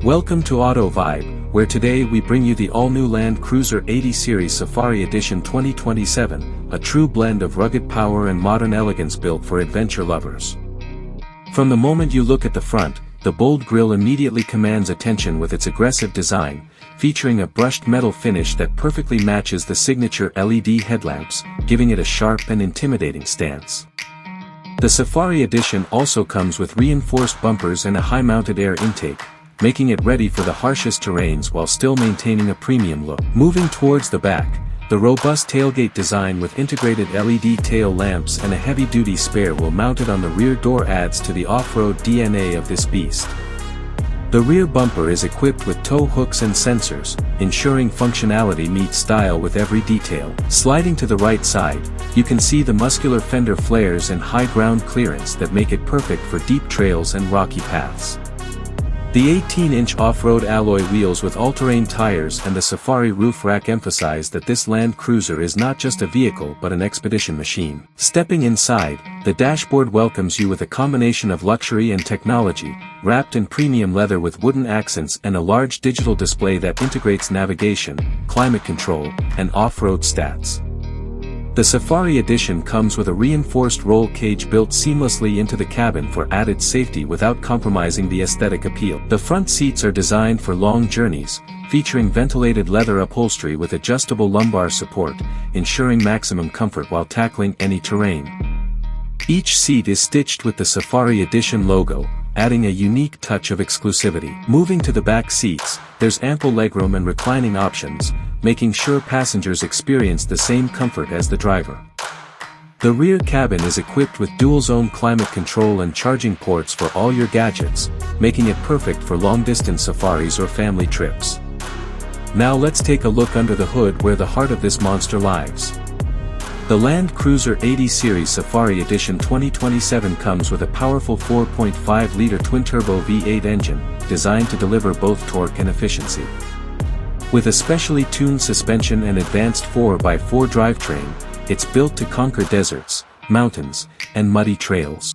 Welcome to Auto Vibe, where today we bring you the all-new Land Cruiser 80 Series Safari Edition 2027, a true blend of rugged power and modern elegance built for adventure lovers. From the moment you look at the front, the bold grille immediately commands attention with its aggressive design, featuring a brushed metal finish that perfectly matches the signature LED headlamps, giving it a sharp and intimidating stance. The Safari Edition also comes with reinforced bumpers and a high-mounted air intake, making it ready for the harshest terrains while still maintaining a premium look. Moving towards the back, the robust tailgate design with integrated LED tail lamps and a heavy-duty spare wheel mounted on the rear door adds to the off-road DNA of this beast. The rear bumper is equipped with tow hooks and sensors, ensuring functionality meets style with every detail. Sliding to the right side, you can see the muscular fender flares and high ground clearance that make it perfect for deep trails and rocky paths. The 18-inch off-road alloy wheels with all-terrain tires and the Safari roof rack emphasize that this Land Cruiser is not just a vehicle but an expedition machine. Stepping inside, the dashboard welcomes you with a combination of luxury and technology, wrapped in premium leather with wooden accents and a large digital display that integrates navigation, climate control, and off-road stats. The Safari Edition comes with a reinforced roll cage built seamlessly into the cabin for added safety without compromising the aesthetic appeal. The front seats are designed for long journeys, featuring ventilated leather upholstery with adjustable lumbar support, ensuring maximum comfort while tackling any terrain. Each seat is stitched with the Safari Edition logo, adding a unique touch of exclusivity. Moving to the back seats, there's ample legroom and reclining options, making sure passengers experience the same comfort as the driver. The rear cabin is equipped with dual-zone climate control and charging ports for all your gadgets, making it perfect for long-distance safaris or family trips. Now let's take a look under the hood where the heart of this monster lies. The Land Cruiser 80 Series Safari Edition 2027 comes with a powerful 4.5-liter twin-turbo V8 engine, designed to deliver both torque and efficiency. With a specially tuned suspension and advanced 4x4 drivetrain, it's built to conquer deserts, mountains, and muddy trails.